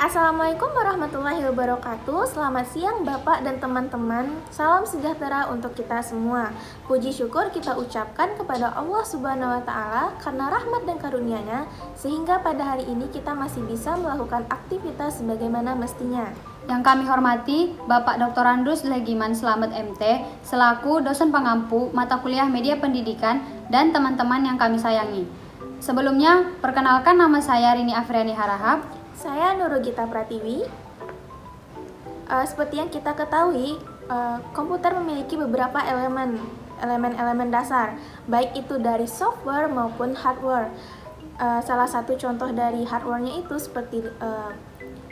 Assalamualaikum warahmatullahi wabarakatuh. Selamat siang Bapak dan teman-teman. Salam sejahtera untuk kita semua. Puji syukur kita ucapkan kepada Allah Subhanahu wa taala karena rahmat dan karunia-Nya sehingga pada hari ini kita masih bisa melakukan aktivitas sebagaimana mestinya. Yang kami hormati Bapak Dr. Andrus Legiman Slamet MT selaku dosen pengampu mata kuliah Media Pendidikan dan teman-teman yang kami sayangi. Sebelumnya, perkenalkan nama saya Rini Afriani Harahap. Saya Nurul Gita Pratiwi. Seperti yang kita ketahui, komputer memiliki beberapa elemen dasar, baik itu dari software maupun hardware. Salah satu contoh dari hardware-nya itu seperti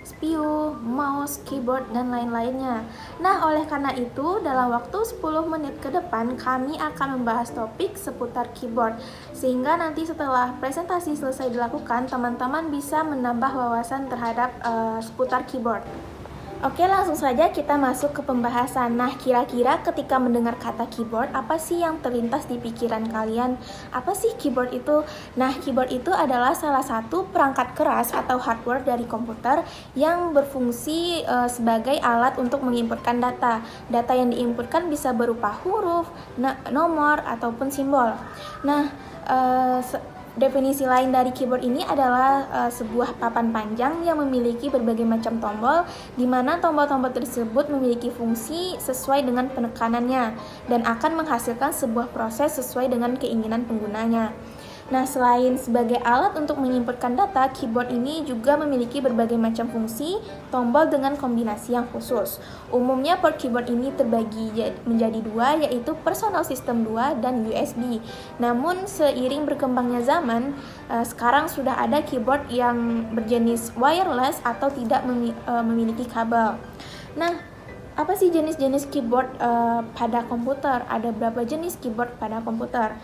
CPU, mouse, keyboard, dan lain-lainnya. Nah, oleh karena itu, dalam waktu 10 menit ke depan, kami akan membahas topik seputar keyboard. Sehingga nanti setelah presentasi selesai dilakukan, teman-teman bisa menambah wawasan terhadap seputar keyboard. Oke, langsung saja kita masuk ke pembahasan. Nah, kira-kira ketika mendengar kata keyboard, apa sih yang terlintas di pikiran kalian? Apa sih keyboard itu? Nah, keyboard itu adalah salah satu perangkat keras atau hardware dari komputer yang berfungsi sebagai alat untuk menginputkan data. Data yang diinputkan bisa berupa huruf, nomor, ataupun simbol. Nah, definisi lain dari keyboard ini adalah sebuah papan panjang yang memiliki berbagai macam tombol, di mana tombol-tombol tersebut memiliki fungsi sesuai dengan penekanannya dan akan menghasilkan sebuah proses sesuai dengan keinginan penggunanya. Nah, selain sebagai alat untuk menginputkan data, keyboard ini juga memiliki berbagai macam fungsi tombol dengan kombinasi yang khusus. Umumnya port keyboard ini terbagi menjadi dua, yaitu personal system 2 dan USB. Namun, seiring berkembangnya zaman, sekarang sudah ada keyboard yang berjenis wireless atau tidak memiliki kabel. Nah, apa sih jenis-jenis keyboard pada komputer? Ada berapa jenis keyboard pada komputer?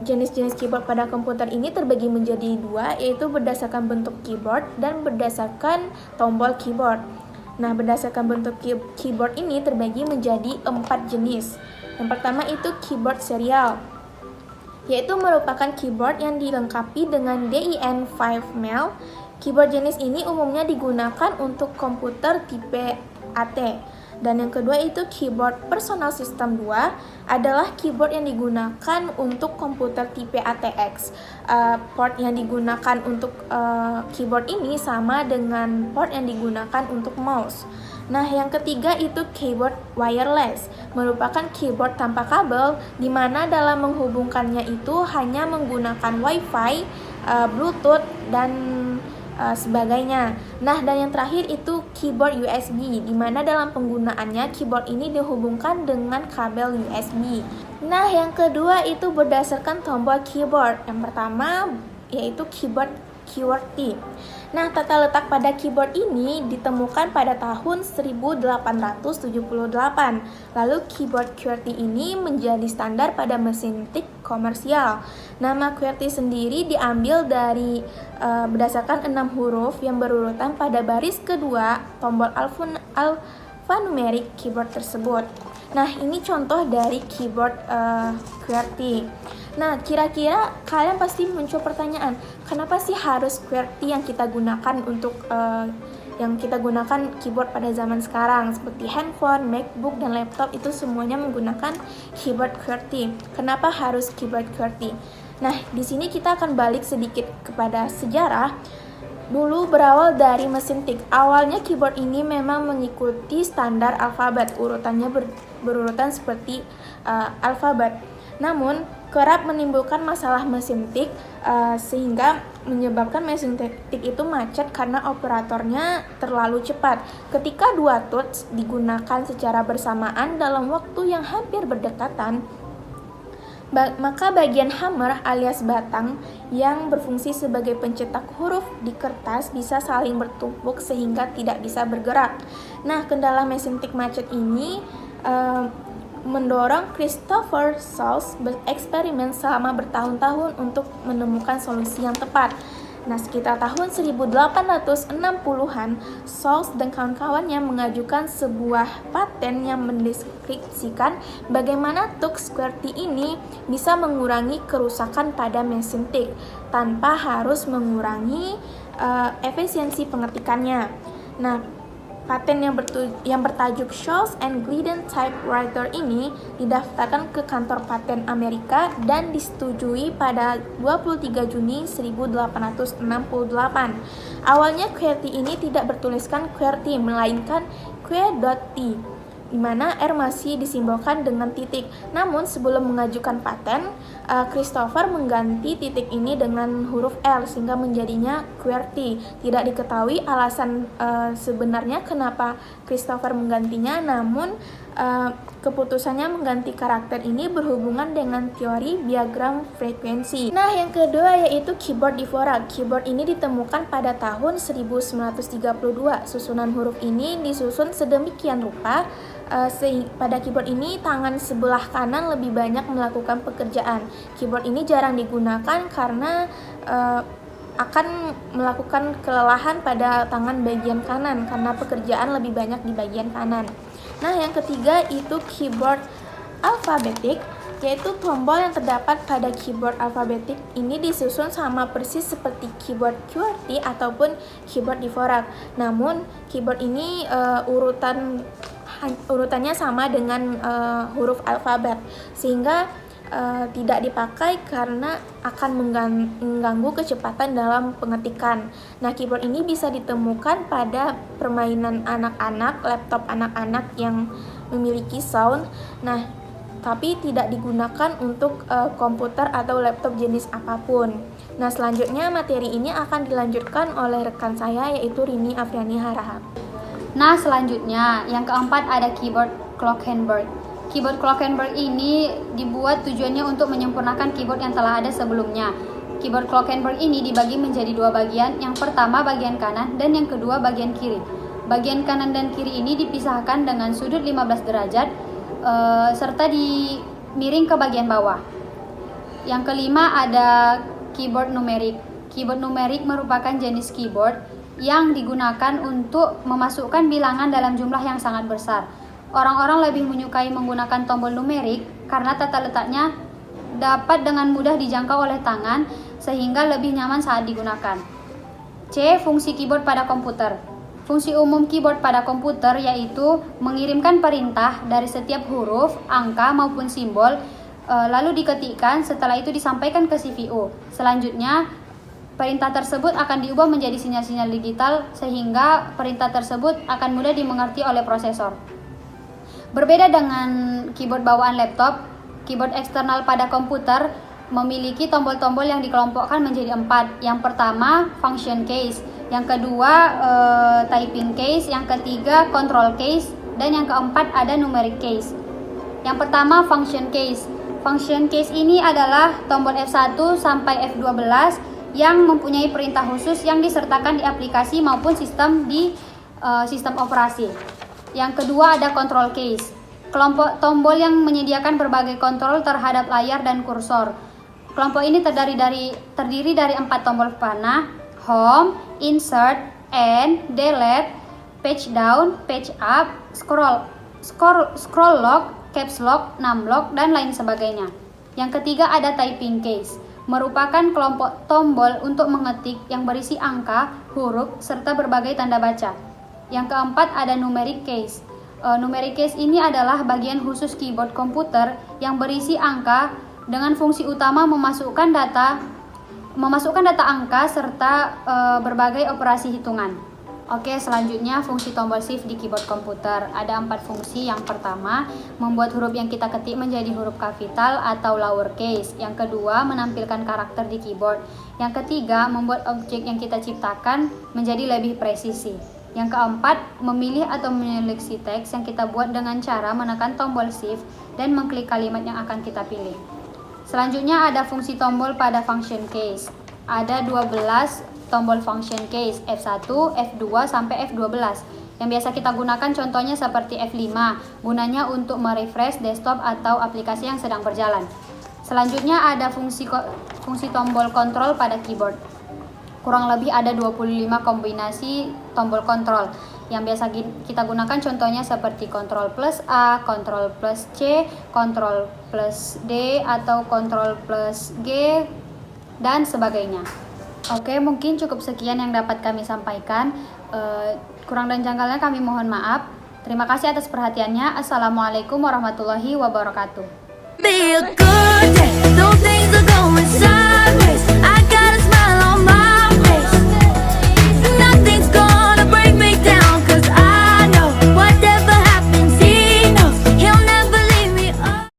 Jenis-jenis keyboard pada komputer ini terbagi menjadi dua, yaitu berdasarkan bentuk keyboard dan berdasarkan tombol keyboard. Nah, berdasarkan bentuk keyboard ini terbagi menjadi 4 jenis. Yang pertama itu keyboard serial, yaitu merupakan keyboard yang dilengkapi dengan DIN5 Keyboard jenis ini umumnya digunakan untuk komputer tipe AT. Dan yang kedua itu keyboard personal system 2 adalah keyboard yang digunakan untuk komputer tipe ATX. Port yang digunakan untuk keyboard ini sama dengan port yang digunakan untuk mouse. Nah, yang ketiga itu keyboard wireless, merupakan keyboard tanpa kabel, di mana dalam menghubungkannya itu hanya menggunakan WiFi, Bluetooth, dan sebagainya. Nah, dan yang terakhir itu keyboard USB, di mana dalam penggunaannya keyboard ini dihubungkan dengan kabel USB. Nah, yang kedua itu berdasarkan tombol keyboard. Yang pertama yaitu keyboard QWERTY. Nah, tata letak pada keyboard ini ditemukan pada tahun 1878. Lalu keyboard QWERTY ini menjadi standar pada mesin tik komersial. Nama QWERTY sendiri diambil dari berdasarkan 6 huruf yang berurutan pada baris kedua tombol alfanumerik keyboard tersebut. Nah, ini contoh dari keyboard QWERTY. Nah, kira-kira kalian pasti muncul pertanyaan, kenapa sih harus QWERTY yang kita gunakan untuk keyboard pada zaman sekarang, seperti handphone, MacBook, dan laptop itu semuanya menggunakan keyboard QWERTY. Kenapa harus keyboard QWERTY? Nah, di sini kita akan balik sedikit kepada sejarah. Dulu berawal dari mesin tik. Awalnya keyboard ini memang mengikuti standar alfabet, urutannya berurutan seperti alfabet. Namun, kerap menimbulkan masalah mesin tik sehingga menyebabkan mesin tik itu macet karena operatornya terlalu cepat. Ketika dua touch digunakan secara bersamaan dalam waktu yang hampir berdekatan, maka bagian hammer alias batang yang berfungsi sebagai pencetak huruf di kertas bisa saling bertumpuk sehingga tidak bisa bergerak. Nah, kendala mesin tik macet ini mendorong Christopher Solz bereksperimen selama bertahun-tahun untuk menemukan solusi yang tepat. Nah, sekitar tahun 1860-an, Solz dan kawan-kawannya mengajukan sebuah paten yang mendeskripsikan bagaimana tux QWERTY ini bisa mengurangi kerusakan pada mesin tik tanpa harus mengurangi efisiensi pengetikannya. Nah, paten yang bertajuk Scholz and Glidden Typewriter ini didaftarkan ke kantor paten Amerika dan disetujui pada 23 Juni 1868. Awalnya QWERTY ini tidak bertuliskan QWERTY melainkan QWERTY, di mana R masih disimbolkan dengan titik. Namun sebelum mengajukan paten, Christopher mengganti titik ini dengan huruf L sehingga menjadinya QWERTY. Tidak diketahui alasan sebenarnya kenapa Christopher menggantinya, namun keputusannya mengganti karakter ini berhubungan dengan teori diagram frekuensi. Nah, yang kedua yaitu keyboard Dvorak. Keyboard ini ditemukan pada tahun 1932. Susunan huruf ini disusun sedemikian rupa pada keyboard ini tangan sebelah kanan lebih banyak melakukan pekerjaan. Keyboard ini jarang digunakan karena akan melakukan kelelahan pada tangan bagian kanan karena pekerjaan lebih banyak di bagian kanan. Nah, yang ketiga itu keyboard alfabetik, yaitu tombol yang terdapat pada keyboard alfabetik ini disusun sama persis seperti keyboard QWERTY ataupun keyboard Dvorak. Namun, keyboard ini urutannya sama dengan huruf alfabet, sehingga tidak dipakai karena akan mengganggu kecepatan dalam pengetikan. Nah, keyboard ini bisa ditemukan pada permainan anak-anak, laptop anak-anak yang memiliki sound. Nah, tapi tidak digunakan untuk komputer atau laptop jenis apapun. Nah, selanjutnya materi ini akan dilanjutkan oleh rekan saya yaitu Rini Afriani Harahap. Nah, selanjutnya yang keempat ada keyboard Klockenberg. Keyboard Klockenberg ini dibuat tujuannya untuk menyempurnakan keyboard yang telah ada sebelumnya. Keyboard Klockenberg ini dibagi menjadi dua bagian, yang pertama bagian kanan dan yang kedua bagian kiri. Bagian kanan dan kiri ini dipisahkan dengan sudut 15 derajat serta miring ke bagian bawah. Yang kelima ada keyboard numerik. Keyboard numerik merupakan jenis keyboard yang digunakan untuk memasukkan bilangan dalam jumlah yang sangat besar. Orang-orang lebih menyukai menggunakan tombol numerik karena tata letaknya dapat dengan mudah dijangkau oleh tangan sehingga lebih nyaman saat digunakan. C. Fungsi keyboard pada komputer. Fungsi umum keyboard pada komputer yaitu mengirimkan perintah dari setiap huruf, angka maupun simbol lalu diketikkan, setelah itu disampaikan ke CPU. Selanjutnya, perintah tersebut akan diubah menjadi sinyal-sinyal digital sehingga perintah tersebut akan mudah dimengerti oleh prosesor. Berbeda dengan keyboard bawaan laptop, keyboard eksternal pada komputer memiliki tombol-tombol yang dikelompokkan menjadi 4. Yang pertama, function case, yang kedua, typing case, yang ketiga, control case, dan yang keempat ada numeric case. Yang pertama, function case. Function case ini adalah tombol F1 sampai F12 yang mempunyai perintah khusus yang disertakan di aplikasi maupun sistem operasi. Yang kedua ada control case, kelompok tombol yang menyediakan berbagai kontrol terhadap layar dan kursor. Kelompok ini terdiri dari 4 tombol panah, home, insert, end, delete, page down, page up, scroll lock, caps lock, numlock, dan lain sebagainya. Yang ketiga ada typing case, merupakan kelompok tombol untuk mengetik yang berisi angka, huruf, serta berbagai tanda baca. Yang keempat ada numeric case. Numeric case ini adalah bagian khusus keyboard komputer yang berisi angka dengan fungsi utama memasukkan data angka serta berbagai operasi hitungan. Oke, selanjutnya fungsi tombol shift di keyboard komputer. Ada 4 fungsi. Yang pertama, membuat huruf yang kita ketik menjadi huruf kapital atau lowercase. Yang kedua, menampilkan karakter di keyboard. Yang ketiga, membuat objek yang kita ciptakan menjadi lebih presisi. Yang keempat, memilih atau menyeleksi teks yang kita buat dengan cara menekan tombol shift dan mengklik kalimat yang akan kita pilih. Selanjutnya ada fungsi tombol pada function case. Ada 12 tombol function case, F1, F2, sampai F12. Yang biasa kita gunakan contohnya seperti F5, gunanya untuk merefresh desktop atau aplikasi yang sedang berjalan. Selanjutnya ada fungsi tombol kontrol pada keyboard. Kurang lebih ada 25 kombinasi tombol kontrol yang biasa kita gunakan contohnya seperti kontrol plus A, kontrol plus C, kontrol plus D, atau kontrol plus G, dan sebagainya. Oke, mungkin cukup sekian yang dapat kami sampaikan. Kurang dan janggalnya kami mohon maaf. Terima kasih atas perhatiannya. Assalamualaikum warahmatullahi wabarakatuh. Be a good day, though things are going sideways.